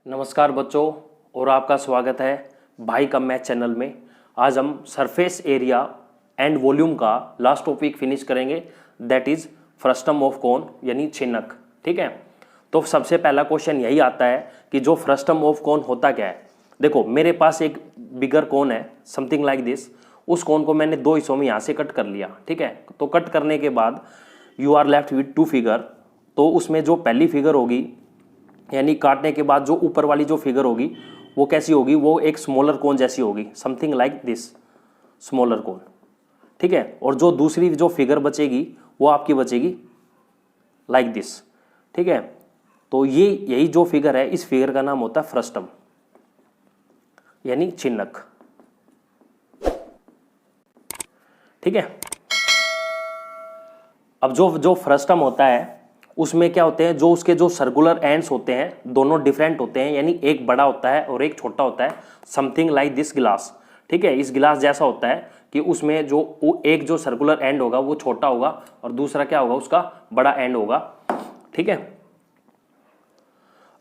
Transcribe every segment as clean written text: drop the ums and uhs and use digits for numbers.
नमस्कार बच्चों, और आपका स्वागत है भाई का मैथ चैनल में। आज हम सरफेस एरिया एंड वॉल्यूम का लास्ट टॉपिक फिनिश करेंगे, दैट इज फ्रस्टम ऑफ कोन यानी छिन्नक। ठीक है, तो सबसे पहला क्वेश्चन यही आता है कि जो फ्रस्टम ऑफ कोन होता क्या है। देखो, मेरे पास एक बिगर कोन है समथिंग लाइक दिस। उस कोन को मैंने दो हिस्सों में यहाँ से कट कर लिया। ठीक है, तो कट करने के बाद you are left with two figure. तो उसमें जो पहली फिगर होगी, यानी काटने के बाद जो ऊपर वाली जो फिगर होगी वो कैसी होगी, वो एक स्मॉलर कोन जैसी होगी, समथिंग लाइक दिस स्मॉलर कोन। ठीक है, और जो दूसरी जो फिगर बचेगी वो आपकी बचेगी लाइक दिस। ठीक है, तो ये यही जो फिगर है, इस फिगर का नाम होता है फ्रस्टम यानी छिन्नक। ठीक है, अब जो फ्रस्टम होता है उसमें क्या होते हैं, जो उसके जो सर्कुलर एंड्स होते हैं दोनों डिफरेंट होते हैं, यानी एक बड़ा होता है और एक छोटा होता है, समथिंग लाइक दिस गिलास। ठीक है, इस गिलास जैसा होता है कि उसमें जो एक जो सर्कुलर एंड होगा वो छोटा होगा और दूसरा क्या होगा, उसका बड़ा एंड होगा। ठीक है,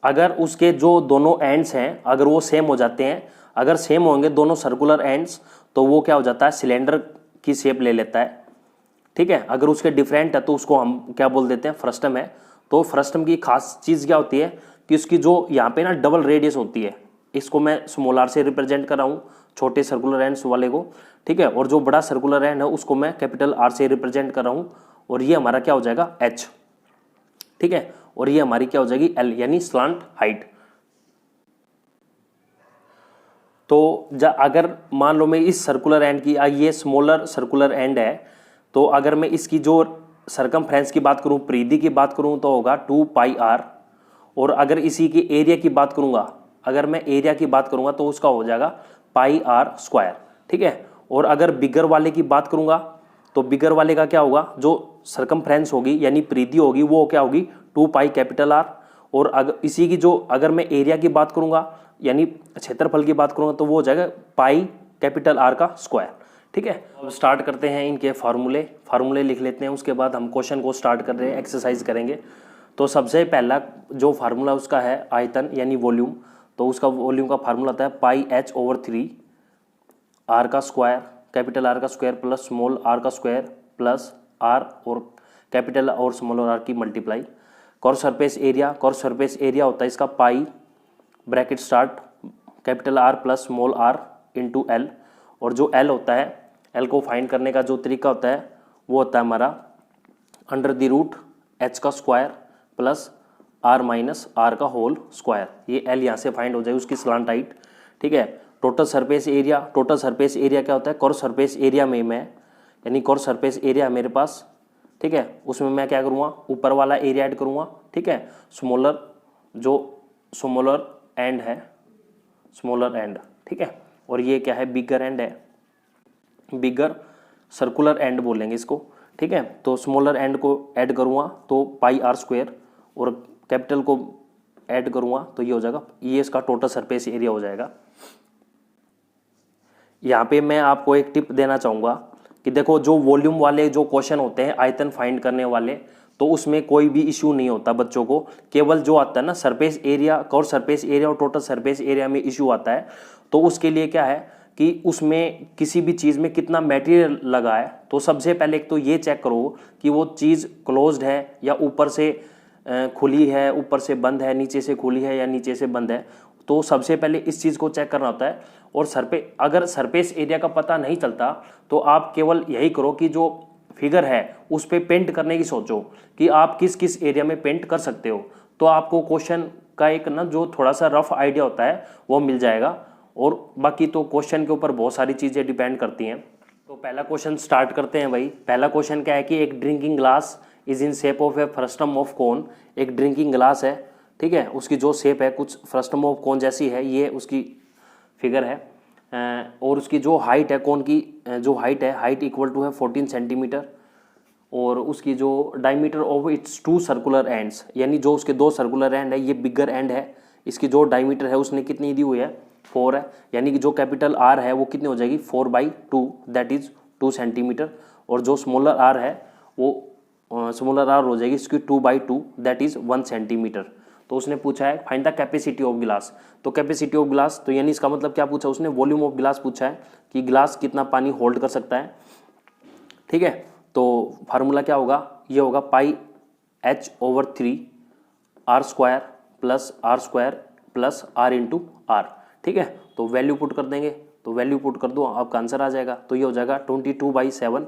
अगर उसके जो दोनों एंड्स हैं अगर वो सेम हो जाते हैं, अगर सेम होंगे दोनों सर्कुलर एंड्स, तो वो क्या हो जाता है, सिलेंडर की शेप ले लेता है। ठीक है, अगर उसके डिफरेंट है तो उसको हम क्या बोल देते हैं, फ्रस्टम है। तो फ्रस्टम की खास चीज़ क्या होती है कि उसकी जो यहाँ पे ना डबल रेडियस होती है, इसको मैं स्मॉल आर से रिप्रेजेंट कर रहा हूँ, छोटे सर्कुलर एंड्स वाले को। ठीक है, और जो बड़ा सर्कुलर एंड है उसको मैं कैपिटल आर से रिप्रेजेंट कर रहा हूँ, और ये हमारा क्या हो जाएगा, एच। ठीक है, और ये हमारी क्या हो जाएगी, एल, यानी स्लांट हाइट। तो अगर मान लो मैं इस सर्कुलर एंड की, ये स्मॉलर सर्कुलर एंड है, तो अगर मैं इसकी जो सरकमफ्रेंस की बात करूं, परिधि की बात करूं, तो होगा 2 पाई आर। और अगर इसी की एरिया की बात करूंगा, अगर मैं एरिया की बात करूंगा तो उसका हो जाएगा पाई आर स्क्वायर। ठीक है, और अगर बिगर वाले की बात करूंगा तो बिगर वाले का क्या होगा, जो सरकमफ्रेंस होगी यानी परिधि होगी वो क्या होगी, 2 पाई कैपिटल आर। और अगर इसी की जो अगर मैं एरिया की बात करूंगा यानी क्षेत्रफल की बात करूंगा तो वो हो जाएगा पाई कैपिटल आर का स्क्वायर। ठीक है, अब स्टार्ट करते हैं इनके फार्मूले लिख लेते हैं, उसके बाद हम क्वेश्चन को स्टार्ट कर रहे हैं, एक्सरसाइज करेंगे। तो सबसे पहला जो फार्मूला उसका है आयतन यानी वॉल्यूम। तो उसका वॉल्यूम का फार्मूला आता है पाई एच ओवर 3 आर का स्क्वायर, कैपिटल आर का स्क्वायर प्लस स्मॉल आर का स्क्वायर प्लस आर और कैपिटल और स्मॉल आर की मल्टीप्लाई। कॉर सरफेस एरिया होता है इसका pi bracket start capital R plus small R into L. और जो एल होता है, एल को फाइंड करने का जो तरीका होता है वो होता है हमारा अंडर द रूट एच का square plus R minus are का होल स्क्वायर। ये एल यहाँ से फाइंड हो जाएगी, उसकी स्लांट हाइट। ठीक है, टोटल सरफेस एरिया क्या होता है, कॉर सरफेस एरिया में मैं, यानी कॉर सरफेस एरिया मेरे पास। ठीक है, उसमें मैं क्या करूँगा, ऊपर वाला एरिया ऐड करूँगा। ठीक है, स्मॉलर एंड है, स्मॉलर एंड। ठीक है, और ये क्या है, बिगर एंड है, बिगर सर्कुलर एंड बोलेंगे इसको। ठीक है, तो स्मॉलर एंड को ऐड करूँगा तो पाई आर स्क्वायर, और कैपिटल को ऐड करूँगा तो ये हो जाएगा, ये इसका टोटल सरफेस एरिया हो जाएगा। यहाँ पे मैं आपको एक टिप देना चाहूँगा कि देखो, जो वॉल्यूम वाले जो क्वेश्चन होते हैं आयतन फाइंड करने वाले, तो उसमें कोई भी इश्यू नहीं होता बच्चों को। केवल जो आता है ना surface area, curved surface area और टोटल सरफेस एरिया में इश्यू आता है। तो उसके लिए क्या है कि उसमें किसी भी चीज़ में कितना मटेरियल लगा है, तो सबसे पहले एक तो ये चेक करो कि वो चीज़ क्लोज्ड है या ऊपर से खुली है, ऊपर से बंद है, नीचे से खुली है या नीचे से बंद है। तो सबसे पहले इस चीज़ को चेक करना होता है। और अगर सरफेस एरिया का पता नहीं चलता तो आप केवल यही करो कि जो फिगर है उस पर पेंट करने की सोचो कि आप किस किस एरिया में पेंट कर सकते हो, तो आपको क्वेश्चन का एक ना जो थोड़ा सा रफ आइडिया होता है वो मिल जाएगा। और बाकी तो क्वेश्चन के ऊपर बहुत सारी चीज़ें डिपेंड करती हैं। तो पहला क्वेश्चन स्टार्ट करते हैं भाई। पहला क्वेश्चन क्या है कि एक drinking glass is in shape of a frustum of कोन। एक ड्रिंकिंग ग्लास है, ठीक है, उसकी जो शेप है कुछ फ्रस्टम ऑफ कोन जैसी है, ये उसकी फिगर है। और उसकी जो हाइट है, कोन की जो हाइट है, हाइट इक्वल टू है 14 सेंटीमीटर। और उसकी जो diameter of its 2 circular ends, यानी जो उसके 2 सर्कुलर एंड है, ये बिगर एंड है, इसकी जो डायमीटर है उसने कितनी दी हुई है, 4 है। यानी कि जो कैपिटल आर है वो कितनी हो जाएगी, 4/2, दैट इज 2 सेंटीमीटर। और जो स्मॉलर आर है वो स्मॉलर आर हो जाएगी इसकी 2/2, दैट इज 1 सेंटीमीटर। तो उसने पूछा है फाइंड द कैपेसिटी ऑफ गिलास। तो कैपेसिटी ऑफ गिलास, तो यानी इसका मतलब क्या पूछा उसने, वॉल्यूम ऑफ गिलास पूछा है कि गिलास कितना पानी होल्ड कर सकता है। ठीक है, तो फार्मूला क्या होगा, ये होगा पाई H/3 R² plus R² plus R into R। ठीक है, तो वैल्यू पुट कर देंगे, तो वैल्यू पुट कर दो, आपका आंसर आ जाएगा। तो ये हो जाएगा 22/7,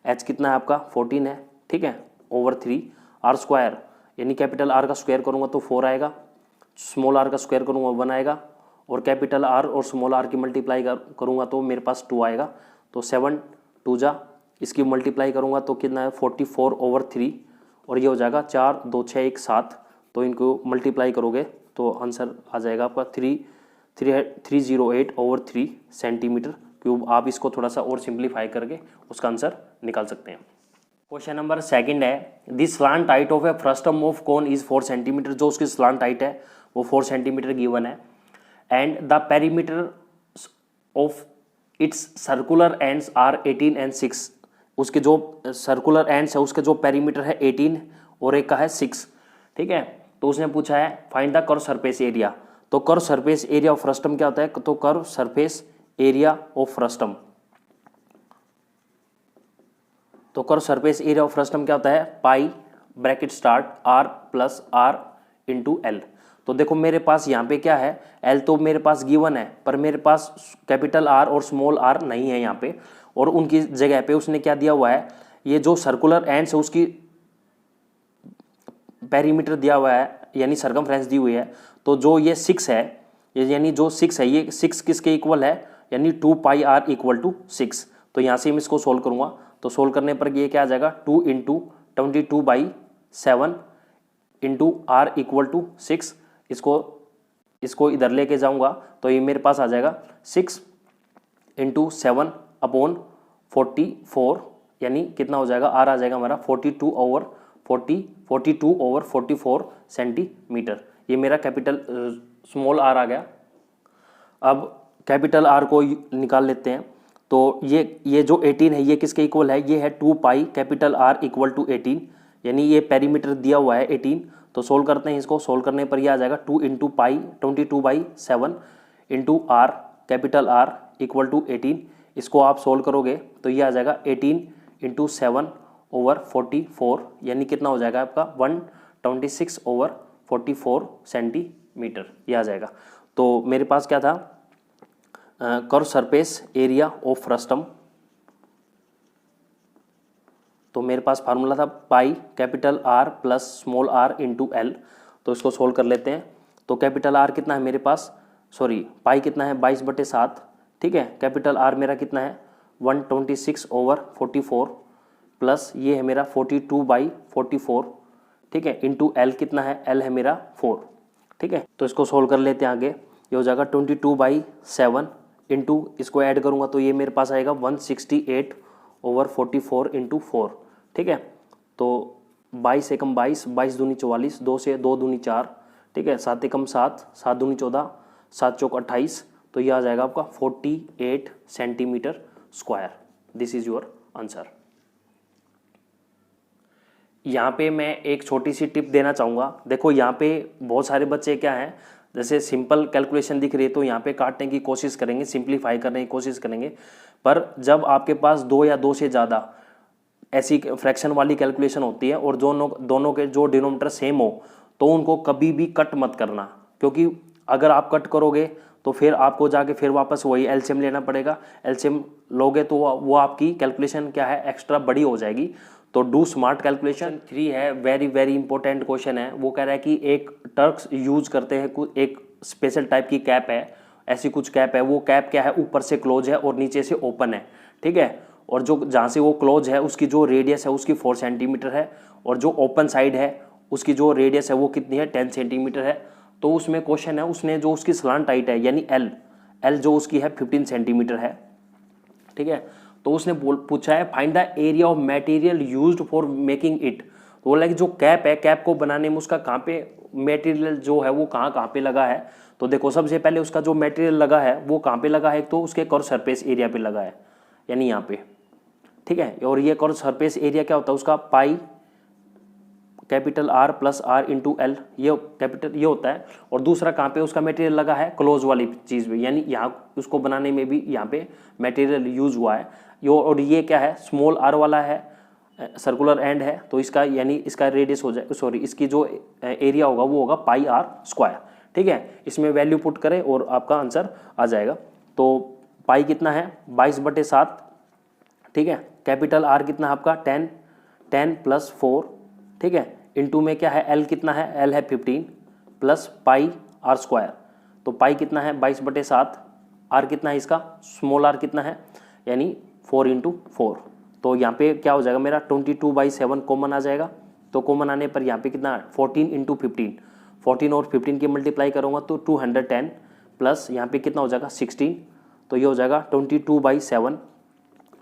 H कितना है आपका 14 है। ठीक है, ओवर 3 R² यानी कैपिटल R का स्क्वायर करूँगा तो 4 आएगा, स्मॉल r का स्क्वायर करूँगा 1 आएगा, और कैपिटल R और स्मॉल r की मल्टीप्लाई करूँगा तो मेरे पास 2 आएगा। तो 7 2 जा, इसकी मल्टीप्लाई करूँगा तो कितना है 44/3, और ये हो जाएगा 4 2 6 1 7। तो इनको मल्टीप्लाई करोगे तो आंसर आ जाएगा आपका 308/3 सेंटीमीटर क्यूब। आप इसको थोड़ा सा और सिंप्लीफाई करके उसका आंसर निकाल सकते हैं। क्वेश्चन नंबर सेकंड है, this slant height of a frustum of cone is 4 centimetre. जो उसकी स्लांट हाइट है वो 4 सेंटीमीटर गिवन है, and the perimeter of its circular ends are 18 and 6। उसके जो सर्कुलर एंड्स है उसका जो पेरीमीटर है 18 और एक का है 6। ठीक है, तो उसने पूछा है find the curve surface area. तो curve surface area of frustum क्या होता है, तो curve surface area of frustum, तो curve surface area of frustum क्या होता है, pi bracket start R plus R into L। तो देखो मेरे पास यहाँ पे क्या है, L तो मेरे पास गिवन है, पर मेरे पास कैपिटल R और स्मॉल r नहीं है यहाँ पे, और उनकी जगह पे उसने क्या दिया हुआ है, ये जो सर्कुलर एंड्स है उसकी पेरीमीटर दिया हुआ है, यानी सरकमफ्रेंस दी हुई है। तो जो ये 6 है, यानी जो 6 है, ये 6 किसके इक्वल है, यानी 2πr = 6। तो यहाँ से मैं इसको सोल्व करूँगा, तो सोल्व करने पर ये क्या आ जाएगा 2 × 22/7 इंटू R = 6। इसको इधर लेके जाऊँगा तो ये मेरे पास आ जाएगा 6 × 7/44, यानी कितना हो जाएगा, R आ जाएगा हमारा 42/44 सेंटीमीटर। ये मेरा कैपिटल स्मॉल r आ गया। अब कैपिटल R को निकाल लेते हैं। तो ये जो 18 है ये किसके इक्वल है, ये है 2π कैपिटल R = 18, यानी ये पेरीमीटर दिया हुआ है 18। तो सोल्व करते हैं, इसको सोल्व करने पर ये आ जाएगा 2 × π 22/7 इंटू R कैपिटल R = 18। इसको आप सोल्व करोगे तो ये आ जाएगा 18 × 7/44, यानी कितना हो जाएगा आपका 126/44 सेंटीमीटर, ये आ जाएगा। तो मेरे पास क्या था, curve surface area of frustum, तो मेरे पास फार्मूला था pi capital R plus small r into L। तो इसको सोल्व कर लेते हैं। तो कैपिटल R कितना है मेरे पास, पाई कितना है 22/7। ठीक है, कैपिटल R मेरा कितना है 126/44 प्लस ये है मेरा 42/44। ठीक है, इंटू L कितना है, L है मेरा 4। ठीक है, तो इसको सोल्व कर लेते हैं आगे। ये हो जाएगा 22/7 इंटू इसको ऐड करूँगा तो ये मेरे पास आएगा 168/44 इंटू 4। ठीक है, तो 22 एकम 22, 22 दूनी 44, 2 से 2 दूनी 4। ठीक है, 7 एकम 7, 7 दूनी 14, 7 चौक 28। तो ये आ जाएगा आपका 48 centimetre square. This is your answer. यहाँ पे मैं एक छोटी सी टिप देना चाहूँगा। देखो यहाँ पे बहुत सारे बच्चे क्या हैं, जैसे सिंपल कैलकुलेशन दिख रही है तो यहाँ पे काटने की कोशिश करेंगे, सिंप्लीफाई करने की कोशिश करेंगे, पर जब आपके पास 2 या 2 से ज़्यादा ऐसी फ्रैक्शन वाली कैलकुलेशन होती है और दोनों के जो डिनोमिनेटर सेम हो तो उनको कभी भी कट मत करना, क्योंकि अगर आप कट करोगे तो फिर आपको जाके फिर वापस वही एलसीएम लेना पड़ेगा। एलसीएम लोगे तो वो आपकी कैलकुलेशन क्या है एक्स्ट्रा बड़ी हो जाएगी। तो डू स्मार्ट कैलकुलेशन 3 है, वेरी वेरी इंपॉर्टेंट क्वेश्चन है। वो कह रहा है कि एक टर्क्स यूज करते हैं, एक स्पेशल टाइप की कैप है, ऐसी कुछ कैप है। वो कैप क्या है, ऊपर से क्लोज है और नीचे से ओपन है। ठीक है, और जो जहाँ से वो क्लोज है उसकी जो रेडियस है उसकी 4 सेंटीमीटर है, और जो ओपन साइड है उसकी जो रेडियस है वो कितनी है 10 सेंटीमीटर है। तो उसमें क्वेश्चन है, उसने जो उसकी स्लांट हाइट है यानी एल जो उसकी है 15 सेंटीमीटर है। ठीक है, तो उसने पूछा है find the area of material used for making it. तो बोला कि जो कैप है, कैप को बनाने में उसका कहाँ पे मटेरियल जो है वो कहाँ पे लगा है। तो देखो सबसे पहले उसका जो मटेरियल लगा है वो कहाँ पे लगा है, तो उसके कर्व सरफेस एरिया पे लगा है, यानी यहाँ पे। ठीक है, और ये कर्व सरफेस एरिया क्या होता है उसका, pi capital R plus are into L, ये कैपिटल ये होता है। और दूसरा कहाँ पे उसका मटेरियल लगा है, क्लोज वाली चीज़ में, यानी यहाँ उसको बनाने में भी यहाँ पे मटेरियल यूज हुआ है यो। और ये क्या है, स्मॉल आर वाला है, सर्कुलर एंड है, तो इसका यानी इसका रेडियस हो जाए, सॉरी इसकी जो एरिया होगा वो होगा पाई आर स्क्वायर। ठीक है, इसमें वैल्यू पुट करें और आपका आंसर आ जाएगा। तो पाई कितना है 22/7, ठीक है। कैपिटल आर कितना है आपका 10 + 4, ठीक है। इनटू में क्या है एल कितना है, एल है 15 प्लस पाई आर स्क्वायर। तो पाई कितना है 22/7, आर कितना है इसका, स्मॉल आर कितना है, यानी 4 × 4। तो यहाँ पे क्या हो जाएगा मेरा 22/7 कॉमन आ जाएगा। तो कॉमन आने पर यहाँ पे कितना 14 × 15, 14 और 15 की मल्टीप्लाई करूँगा तो 210 प्लस यहाँ पे कितना हो जाएगा 16, तो ये हो जाएगा 22/7,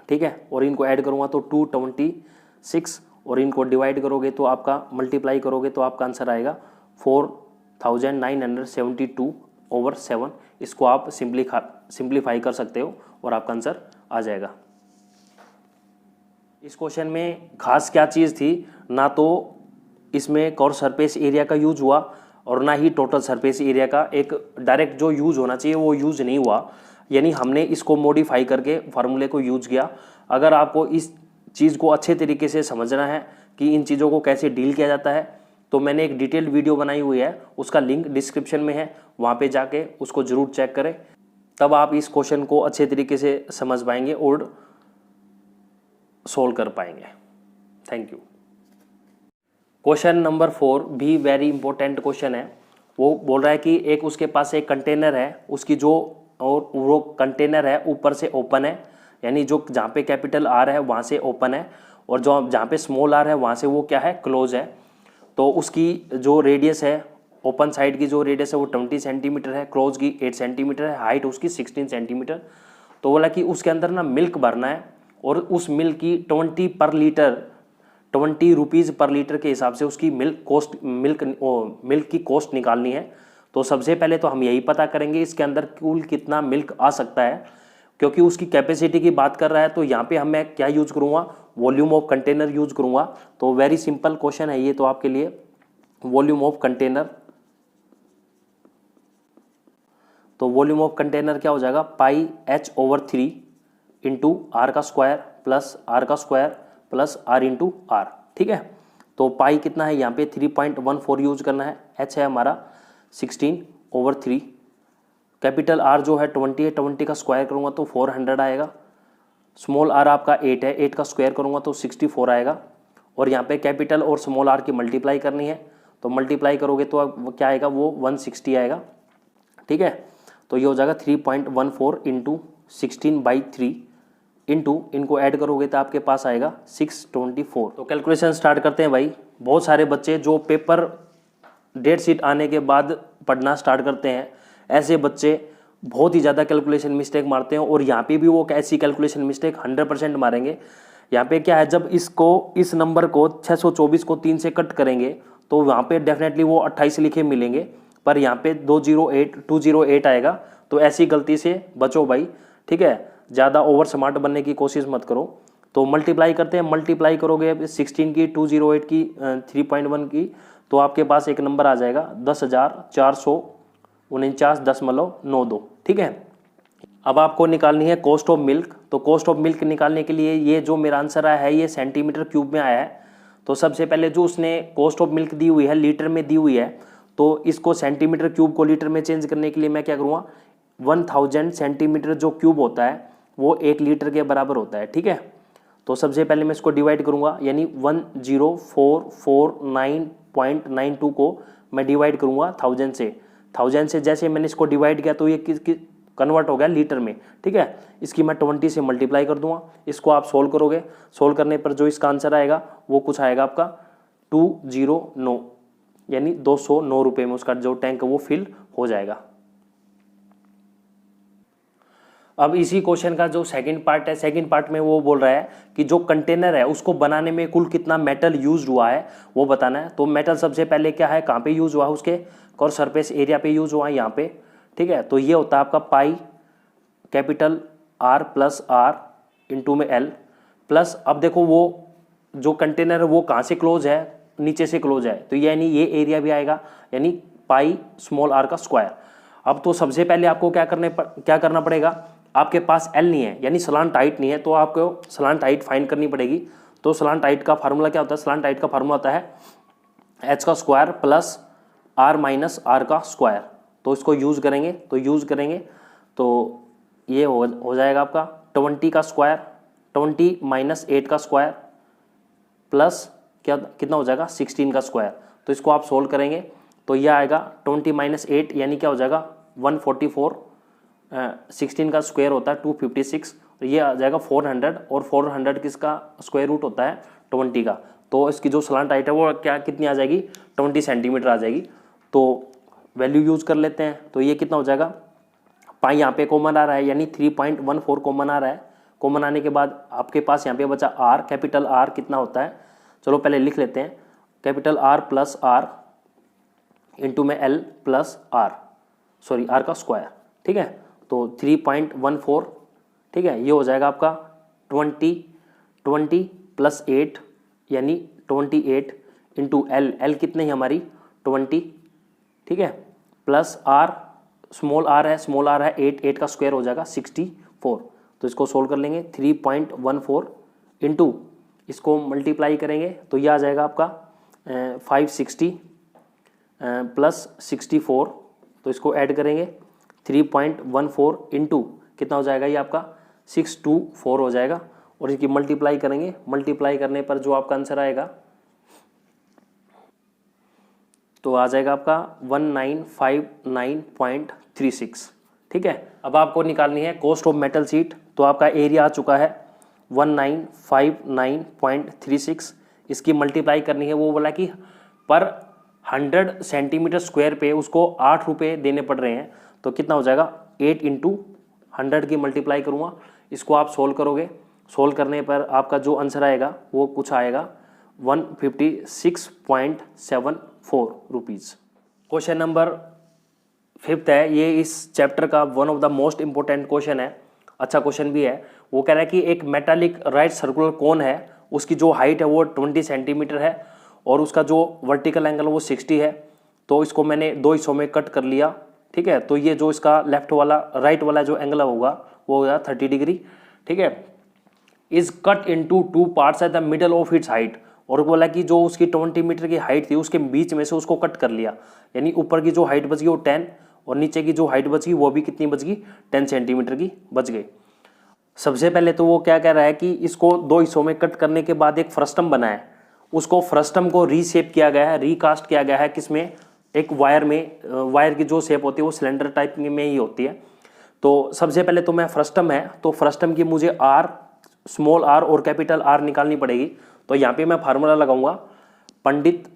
ठीक है। और इनको ऐड करूँगा तो 226, और इनको डिवाइड करोगे तो आपका मल्टीप्लाई करोगे तो आपका आंसर आएगा 4972/7। इसको आप सिंप्लीफाई कर सकते हो और आपका आंसर आ जाएगा। इस क्वेश्चन में खास क्या चीज़ थी, ना तो इसमें कॉर सरफेस एरिया का यूज हुआ और ना ही टोटल सरफेस एरिया का एक डायरेक्ट जो यूज होना चाहिए वो यूज नहीं हुआ, यानी हमने इसको मॉडिफाई करके फार्मूले को यूज किया। अगर आपको इस चीज़ को अच्छे तरीके से समझना है कि इन चीज़ों को कैसे डील किया जाता है, तो मैंने एक डिटेल्ड वीडियो बनाई हुई है, उसका लिंक डिस्क्रिप्शन में है, वहाँ पे जाके उसको ज़रूर चेक करें, तब आप इस क्वेश्चन को अच्छे तरीके से समझ पाएंगे और सोल्व कर पाएंगे। Thank you. क्वेश्चन नंबर 4 भी वेरी इंपॉर्टेंट क्वेश्चन है। वो बोल रहा है कि एक उसके पास एक कंटेनर है, उसकी जो और वो कंटेनर है ऊपर से ओपन है, यानी जो जहाँ पे कैपिटल आर है वहाँ से ओपन है, और जो जहाँ पे स्मॉल आर है वहाँ से वो क्या है क्लोज है। तो उसकी जो रेडियस है, ओपन साइड की जो रेडियस है वो 20 सेंटीमीटर है, क्लोज की 8 सेंटीमीटर है, हाइट उसकी 16 सेंटीमीटर। तो बोला कि उसके अंदर ना मिल्क भरना है, और उस मिल्क की 20 रुपीज़ पर लीटर के हिसाब से उसकी मिल्क की कॉस्ट निकालनी है। तो सबसे पहले तो हम यही पता करेंगे इसके अंदर कुल कितना मिल्क आ सकता है, क्योंकि उसकी कैपेसिटी की बात कर रहा है। तो यहाँ पे मैं क्या यूज करूँगा, वॉल्यूम ऑफ कंटेनर यूज करूँगा। तो वेरी सिंपल क्वेश्चन है ये तो आपके लिए, वॉल्यूम ऑफ कंटेनर। तो वॉल्यूम ऑफ कंटेनर क्या हो जाएगा, पाई h/3 इंटू आर का स्क्वायर प्लस आर का square plus are into r, ठीक है। तो पाई कितना है यहाँ पे 3.14 यूज करना है, h है हमारा 16/3, कैपिटल आर जो है 20 है, 20 का स्क्वायर करूँगा तो 400 आएगा, स्मॉल आर आपका 8 है, 8 का स्क्वायर करूँगा तो 64 आएगा। और यहाँ पे कैपिटल और स्मॉल आर की मल्टीप्लाई करनी है, तो मल्टीप्लाई करोगे तो क्या आएगा, वो 160 आएगा, ठीक है। तो ये हो जाएगा 3.14 इंटू 16/3 इंटू इनको ऐड करोगे तो आपके पास आएगा 624। तो कैलकुलेशन स्टार्ट करते हैं भाई। बहुत सारे बच्चे जो पेपर डेट शीट आने के बाद पढ़ना स्टार्ट करते हैं, ऐसे बच्चे बहुत ही ज़्यादा कैलकुलेशन मिस्टेक मारते हैं, और यहाँ पे भी वो ऐसी कैलकुलेशन मिस्टेक 100% मारेंगे। यहाँ पे क्या है, जब इस नंबर को 624 को 3 से कट करेंगे तो वहाँ पे डेफिनेटली वो 28 लिखे मिलेंगे, पर यहाँ पे 208 आएगा। तो ऐसी गलती से बचो भाई, ठीक है। ज़्यादा ओवर स्मार्ट बनने की कोशिश मत करो। तो मल्टीप्लाई करते हैं, मल्टीप्लाई करोगे 16 की 208 की 3.1 की, तो आपके पास एक नंबर आ जाएगा 10,449.92, ठीक है। अब आपको निकालनी है कॉस्ट ऑफ मिल्क। तो कॉस्ट ऑफ मिल्क निकालने के लिए ये जो मेरा आंसर आया है ये सेंटीमीटर क्यूब में आया है। तो सबसे पहले जो उसने कॉस्ट ऑफ मिल्क दी हुई है लीटर में दी हुई है, तो इसको सेंटीमीटर क्यूब को लीटर में चेंज करने के लिए मैं क्या करूँगा, 1000 सेंटीमीटर जो क्यूब होता है वो 1 लीटर के बराबर होता है, ठीक है। तो सबसे पहले मैं इसको डिवाइड करूँगा, यानी 10449.92 को मैं डिवाइड करूँगा 1000 से। 1000 से जैसे मैंने इसको डिवाइड किया तो ये कन्वर्ट हो गया लीटर में, ठीक है। इसकी मैं 20 से मल्टीप्लाई कर दूंगा। इसको आप सोल्व करोगे, सोल्व करने पर जो इसका आंसर आएगा वो कुछ आएगा आपका 209, यानी 209 रुपये में उसका जो टैंक है वो फिल हो जाएगा। अब इसी क्वेश्चन का जो सेकंड पार्ट है, सेकंड पार्ट में वो बोल रहा है कि जो कंटेनर है उसको बनाने में कुल कितना मेटल यूज हुआ है वो बताना है। तो मेटल सबसे पहले क्या है, कहाँ पे यूज हुआ है, उसके कॉर सरफेस एरिया पे यूज हुआ है, यहाँ पे, ठीक है। तो ये होता है आपका pi capital R plus are into में एल प्लस, अब देखो वो जो कंटेनर है वो कहाँ से क्लोज है, नीचे से क्लोज है, तो यानी ये एरिया भी आएगा, यानी पाई स्मॉल आर का स्क्वायर। अब तो सबसे पहले आपको क्या करना पड़ेगा, आपके पास एल नहीं है यानी सलांट हाइट नहीं है, तो आपको सलांट हाइट फाइंड करनी पड़ेगी। तो सलांट हाइट का फार्मूला क्या होता है, सलांट हाइट का फार्मूला होता है एच का square plus R minus are का स्क्वायर। तो इसको यूज़ करेंगे तो ये हो जाएगा आपका 20 का स्क्वायर, 20 माइनस 8 का स्क्वायर प्लस कितना हो जाएगा 16 का स्क्वायर। तो इसको आप सोल्व करेंगे तो यह आएगा 20 माइनस 8 यानी क्या हो जाएगा 144, 16 का स्क्वायर होता है 256, तो ये आ जाएगा 400, और 400 किसका स्क्वायर रूट होता है 20 का। तो इसकी जो सलांट हाइट है वो कितनी आ जाएगी 20 सेंटीमीटर आ जाएगी। तो वैल्यू यूज कर लेते हैं, तो ये कितना हो जाएगा, पाई यहाँ पे कॉमन आ रहा है यानी 3.14 कॉमन आ रहा है। कॉमन आने के बाद आपके पास यहाँ पे बचा आर, कैपिटल आर कितना होता है, चलो पहले लिख लेते हैं, capital R plus are into में L plus R, sorry R का स्क्वायर, ठीक है। तो 3.14, ठीक है, ये हो जाएगा आपका 20 प्लस 8 यानी 28 इंटू एल कितने ही हमारी 20, ठीक है, प्लस आर, स्मॉल आर है 8 का स्क्वायर हो जाएगा 64। तो इसको सोल्व कर लेंगे 3.14 इंटू इसको मल्टीप्लाई करेंगे तो यह आ जाएगा आपका 560 प्लस 64। तो इसको ऐड करेंगे 3.14 इंटू कितना हो जाएगा ये आपका 624 हो जाएगा, और इसकी मल्टीप्लाई करेंगे, मल्टीप्लाई करने पर जो आपका आंसर आएगा तो आ जाएगा आपका 1959.36, ठीक है। अब आपको निकालनी है कॉस्ट ऑफ मेटल शीट, तो आपका एरिया आ चुका है 1959.36, इसकी मल्टीप्लाई करनी है, वो बोला कि पर 100 सेंटीमीटर स्क्वायर पे उसको 8 रुपये देने पड़ रहे हैं, तो कितना हो जाएगा 8 इंटू 100 की मल्टीप्लाई करूँगा, इसको आप सोल्व करोगे, सोल्व करने पर आपका जो आंसर आएगा वो कुछ आएगा 156.74 रुपीज़। क्वेश्चन नंबर 5 है, ये इस चैप्टर का one of the most important question है, अच्छा क्वेश्चन भी है। वो कह रहा है कि एक मेटालिक राइट सर्कुलर कोन है, उसकी जो हाइट है वो 20 सेंटीमीटर है और उसका जो वर्टिकल एंगल वो 60 है। तो इसको मैंने 2 हिस्सों में कट कर लिया, ठीक है। तो ये जो इसका लेफ्ट वाला राइट वाला जो एंगल होगा वो होगा 30 डिग्री, ठीक है। Is cut into 2 parts at the middle of its height, और बोला कि जो उसकी 20 मीटर की हाइट थी उसके बीच में से उसको कट कर लिया, यानी ऊपर की जो हाइट बच गई वो 10 और नीचे की जो हाइट बच गई वो भी कितनी बच गई 10 सेंटीमीटर की बच गई। सबसे पहले तो वो क्या कह रहा है कि इसको 2 हिस्सों में कट करने के बाद एक फ्रस्टम बना है, उसको फ्रस्टम को रीशेप किया गया है, रिकास्ट किया गया है, किसमें, एक वायर में। वायर की जो शेप होती है वो सिलेंडर टाइप में ही होती है। तो सबसे पहले तो मैं फ्रस्टम है, तो फ्रस्टम की मुझे आर, स्मॉल आर और कैपिटल आर निकालनी पड़ेगी। तो यहाँ पे मैं फार्मूला लगाऊंगा, पंडित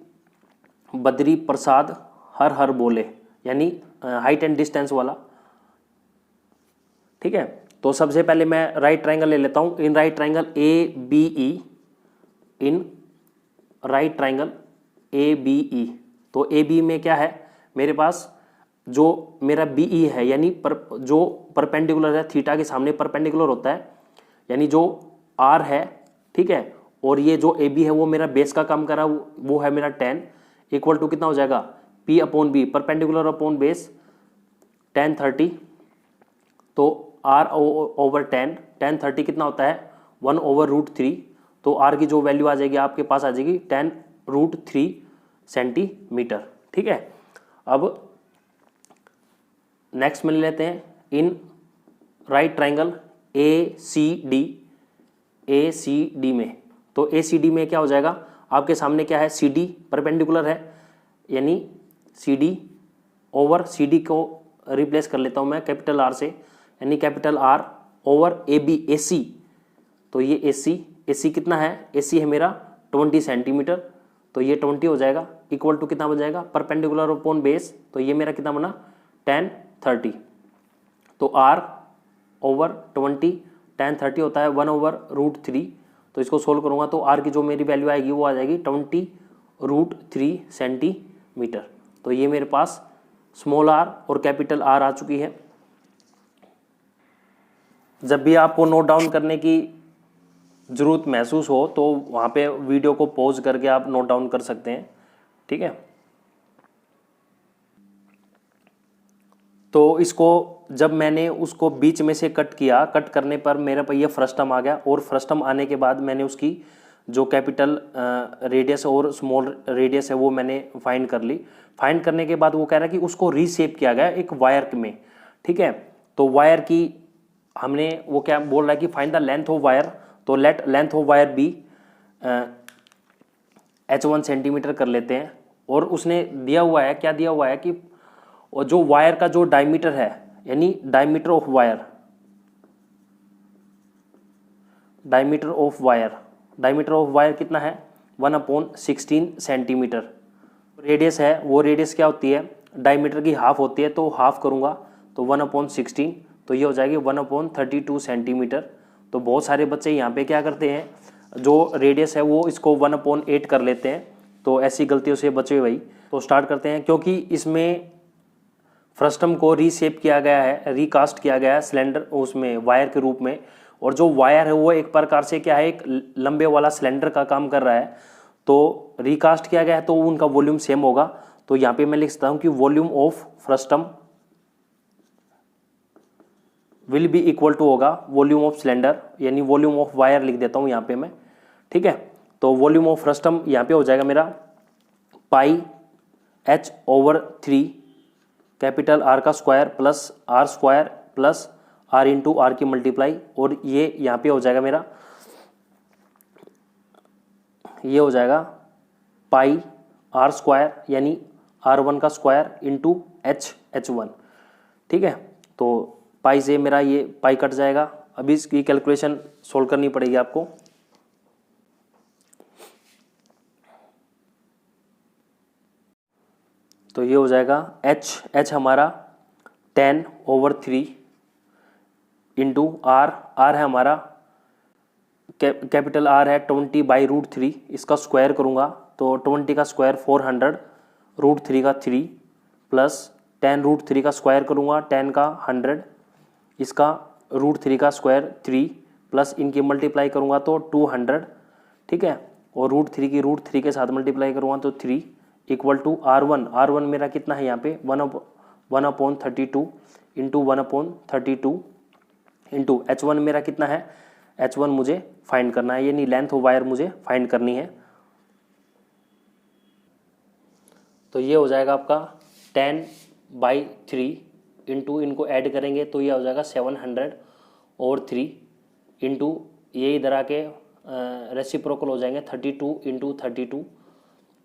बद्री प्रसाद हर हर बोले, यानी हाइट एंड डिस्टेंस वाला, ठीक है। तो सबसे पहले मैं राइट ट्रायंगल ले लेता हूँ, in right triangle A B E, in right triangle A B E. तो ए बी में क्या है, मेरे पास जो मेरा बी ई है यानी जो परपेंडिकुलर है, थीटा के सामने परपेंडिकुलर होता है, यानी जो आर है, ठीक है, और ये जो ए बी है वो मेरा बेस का काम कर रहा है, वो है मेरा 10 इक्वल टू कितना हो जाएगा P upon B, perpendicular upon base 10 30। तो आर ओवर 10, 10 30 कितना होता है 1/√3। तो आर की जो वैल्यू आ जाएगी आपके पास आ जाएगी 10√3 सेंटीमीटर, ठीक है। अब नेक्स्ट में ले लेते हैं, in right triangle A C D में। तो ए सी डी में क्या हो जाएगा, आपके सामने क्या है, सी डी परपेंडिकुलर है, यानी C D over C D को रिप्लेस कर लेता हूं मैं कैपिटल आर से, यानी capital R over A B, A C. तो ये ए सी कितना है, ए सी है मेरा 20 सेंटीमीटर, तो ये 20 हो जाएगा इक्वल टू कितना बन जाएगा परपेंडिकुलर अपॉन बेस, तो ये मेरा कितना बना 10 30। तो आर ओवर 20 10 30 होता है 1/√3। तो इसको सोल्व करूंगा तो आर की जो मेरी वैल्यू आएगी वो आ जाएगी 20√3 सेंटीमीटर। तो ये मेरे पास स्मॉल आर और कैपिटल आर आ चुकी है। जब भी आपको नोट डाउन करने की ज़रूरत महसूस हो तो वहाँ पे वीडियो को पॉज करके आप नोट डाउन कर सकते हैं, ठीक है। तो इसको जब मैंने उसको बीच में से कट किया, कट करने पर मेरे पर ये फ्रस्टम आ गया, और फ्रस्टम आने के बाद मैंने उसकी जो कैपिटल रेडियस और स्मॉल रेडियस है वो मैंने फाइंड कर ली। फाइंड करने के बाद वो कह रहा है कि उसको रीशेप किया गया एक वायर में, ठीक है। तो वायर की हमने, वो क्या बोल रहा है कि find the length of wire, तो let length of wire be h1 centimetre कर लेते हैं। और उसने दिया हुआ है, क्या दिया हुआ है कि और जो वायर का जो डायमीटर है, यानी diameter of wire, diameter of wire कितना है 1/16 सेंटीमीटर। रेडियस है, वो रेडियस क्या होती है, डायमीटर की हाफ होती है, तो हाफ करूंगा तो 1/16, तो ये हो जाएगी 1/32 सेंटीमीटर। तो बहुत सारे बच्चे यहाँ पे क्या करते हैं, जो रेडियस है वो इसको 1/8 कर लेते हैं, तो ऐसी गलतियों से बचे भाई। तो स्टार्ट करते हैं, क्योंकि इसमें फ्रस्टम को रीशेप किया गया है, रिकास्ट किया गया है सिलेंडर उसमें वायर के रूप में, और जो वायर है वो एक प्रकार से क्या है, एक लंबे वाला सिलेंडर का काम कर रहा है। तो रिकास्ट किया गया है तो उनका वॉल्यूम सेम होगा। तो यहाँ पे मैं लिख सकता हूँ कि volume of frustum will be equal to होगा वॉल्यूम ऑफ सिलेंडर, यानी वॉल्यूम ऑफ वायर लिख देता हूँ यहाँ पे मैं, ठीक है। तो वॉल्यूम ऑफ फ्रस्टम यहाँ पे हो जाएगा मेरा पाई h/3 कैपिटल R का square plus R square plus R into R की मल्टीप्लाई, और ये यहाँ पे हो जाएगा मेरा, ये हो जाएगा पाई R स्क्वायर यानी R1 का स्क्वायर इंटू H1, ठीक है। तो पाई से मेरा ये पाई कट जाएगा। अभी इसकी कैलकुलेशन सोल्व करनी पड़ेगी आपको। तो ये हो जाएगा h हमारा 10/3 इंटू R है हमारा कैपिटल R है 20/√3, इसका स्क्वायर करूँगा तो 20 का स्क्वायर 400, √3 का 3 प्लस 10√3 का स्क्वायर करूँगा 10 का 100, इसका √3 का स्क्वायर 3 प्लस इनकी मल्टीप्लाई करूँगा तो 200, ठीक है। और √3 की √3 के साथ मल्टीप्लाई करूँगा तो 3 इक्वल टू R1 मेरा कितना है यहाँ पे 1/32 इंटू 1/32 इंटू H1 मेरा कितना है, H1 मुझे फाइंड करना है, यानी लेंथ ऑफ वायर मुझे फाइंड करनी है। तो ये हो जाएगा आपका 10/3 इंटू इनको ऐड करेंगे तो ये हो जाएगा 700 और 3 इंटू ये इधर आके रेसिप्रोकल हो जाएंगे 32 इंटू 32,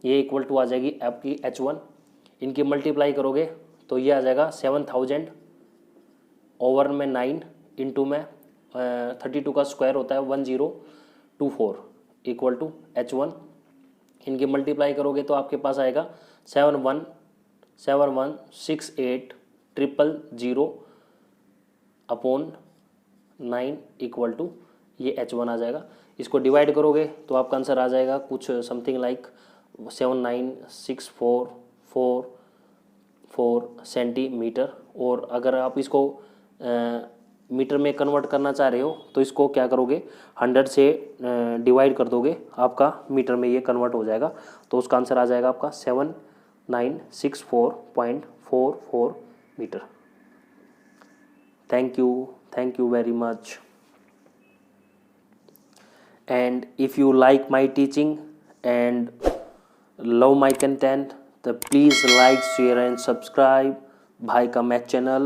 ये इक्वल टू आ जाएगी आपकी H1। इनकी मल्टीप्लाई करोगे तो ये आ जाएगा 7000 ओवर में 9 इंटू में 32 का स्क्वायर होता है 1024 इक्वल टू H1। इनकी मल्टीप्लाई करोगे तो आपके पास आएगा 7171680/9 इक्वल टू ये H1 आ जाएगा। इसको डिवाइड करोगे तो आपका आंसर आ जाएगा कुछ समथिंग लाइक 79644 सेंटीमीटर। और अगर आप इसको मीटर में कन्वर्ट करना चाह रहे हो तो इसको क्या करोगे 100 से डिवाइड कर दोगे, आपका मीटर में ये कन्वर्ट हो जाएगा। तो उसका आंसर आ जाएगा आपका 7964.44 metre. Thank you very much. And if you like my teaching and love my content, तो please like, share and subscribe भाई का मैथ चैनल।